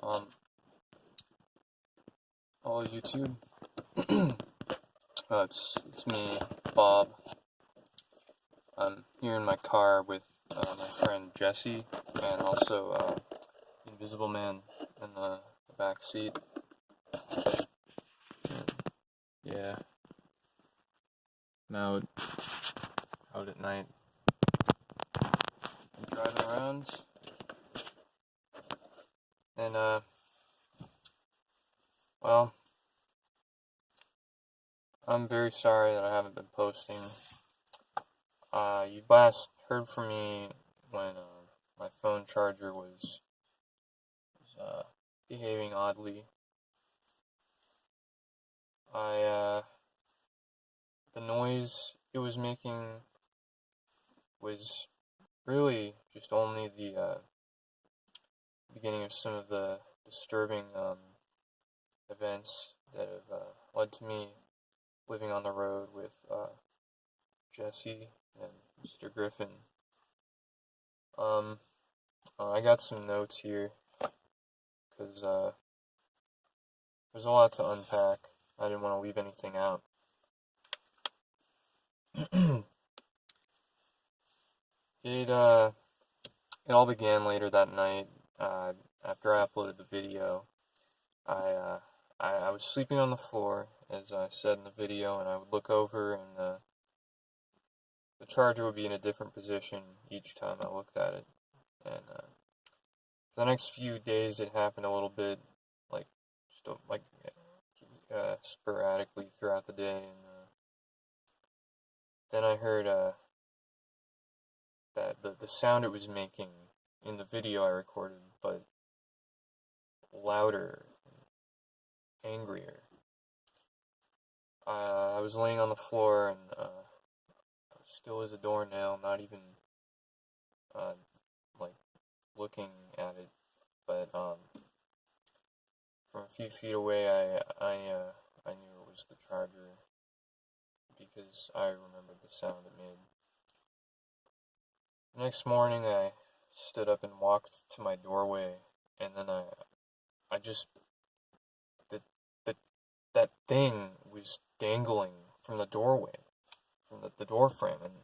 Um, Hello YouTube. It's me, Bob. I'm here in my car with my friend Jesse, and also Invisible Man in the back seat. Yeah, I'm out at night. I'm driving around, and well, I'm very sorry that I haven't been posting. You last heard from me when my phone charger was behaving oddly. The noise it was making was really just only the beginning of some of the disturbing events that have led to me living on the road with Jesse and Mr. Griffin. I got some notes here because there's a lot to unpack. I didn't want to leave anything out. It all began later that night. After I uploaded the video, I was sleeping on the floor, as I said in the video, and I would look over, and the charger would be in a different position each time I looked at it. And for the next few days, it happened a little bit, like sporadically throughout the day. And then I heard that the sound it was making in the video I recorded, but louder, angrier. I was laying on the floor and still as a doornail, not even like looking at it, but from a few feet away, I knew it was the charger because I remembered the sound it made. The next morning, I stood up and walked to my doorway, and then I just that thing was dangling from the doorway, from the door frame, and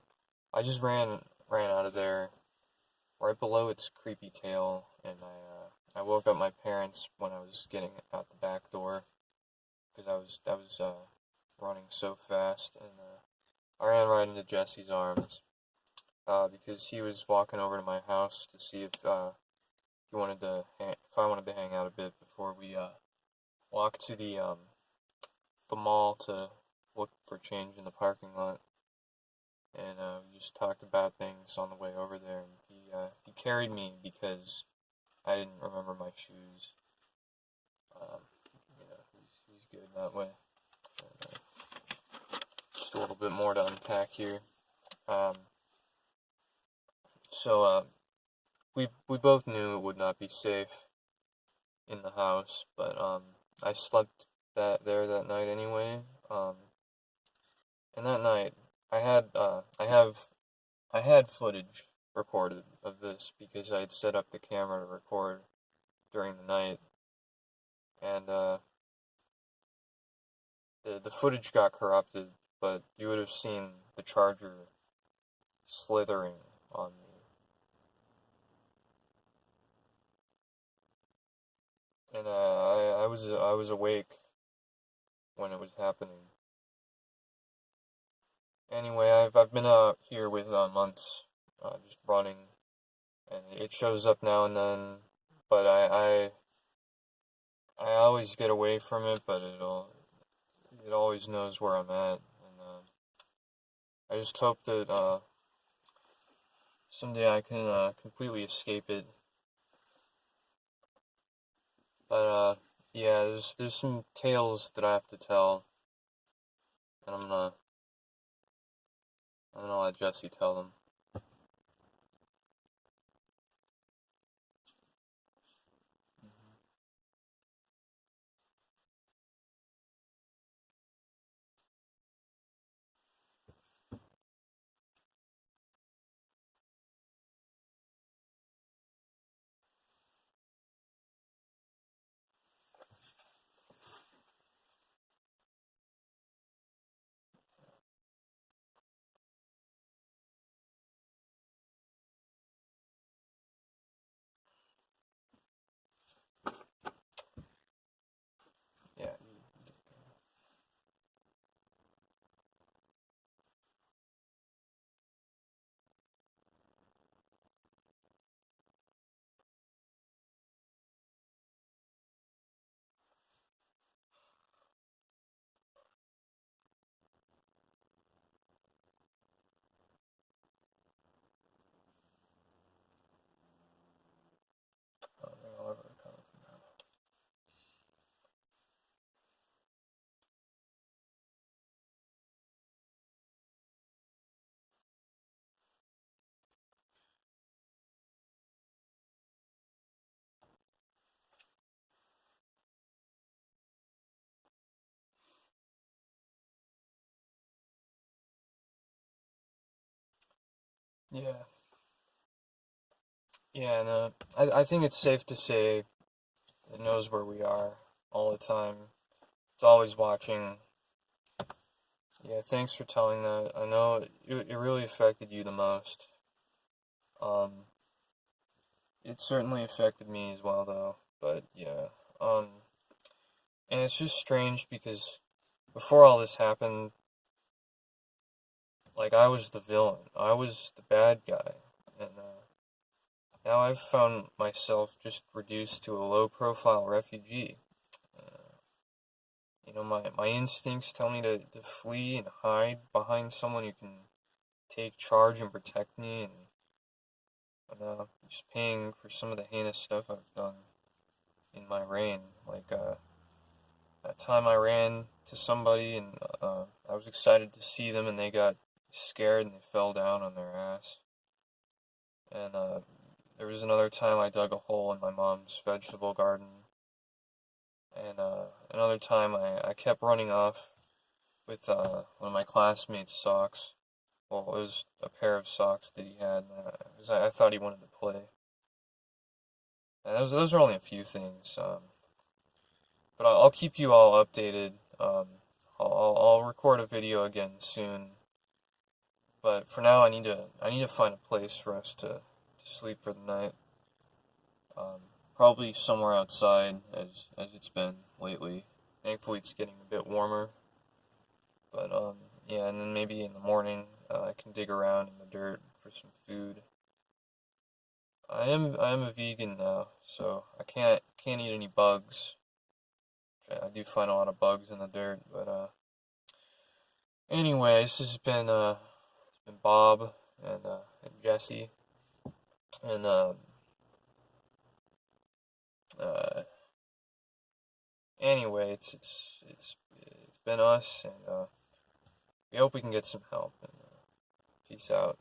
I just ran out of there, right below its creepy tail, and I woke up my parents when I was getting out the back door, because I was running so fast, and I ran right into Jesse's arms, because he was walking over to my house to see if I wanted to hang out a bit before we walked to the mall to look for change in the parking lot, and we just talked about things on the way over there. And he carried me because I didn't remember my shoes. He's good that way. And, just a little bit more to unpack here. So we both knew it would not be safe in the house, but I slept there that night anyway. And that night I had footage recorded of this because I had set up the camera to record during the night, and the footage got corrupted, but you would have seen the charger slithering on me. And I was awake when it was happening. Anyway, I've been out here with months, just running, and it shows up now and then, but I always get away from it, but it always knows where I'm at, and I just hope that someday I can completely escape it. But yeah, there's some tales that I have to tell, and I'm gonna let Jesse tell them. Yeah. Yeah, and I think it's safe to say it knows where we are all the time. It's always watching. Yeah, thanks for telling that. I know it really affected you the most. Um, it certainly affected me as well, though. But yeah, and it's just strange because before all this happened, like I was the villain, I was the bad guy, and now I've found myself just reduced to a low-profile refugee. Uh, my instincts tell me to flee and hide behind someone who can take charge and protect me, and just paying for some of the heinous stuff I've done in my reign. Like that time I ran to somebody and I was excited to see them, and they got scared and they fell down on their ass. And there was another time I dug a hole in my mom's vegetable garden. And another time I kept running off with one of my classmates' socks. Well, it was a pair of socks that he had, because I thought he wanted to play. And those are only a few things, but I'll keep you all updated. I'll record a video again soon. But for now, I need to find a place for us to sleep for the night. Probably somewhere outside, as it's been lately. Thankfully, it's getting a bit warmer. But yeah, and then maybe in the morning, I can dig around in the dirt for some food. I am a vegan now, so I can't eat any bugs. I do find a lot of bugs in the dirt, but anyway, this has been Bob and Jesse, and uh, anyway, it's been us, and we hope we can get some help. And peace out.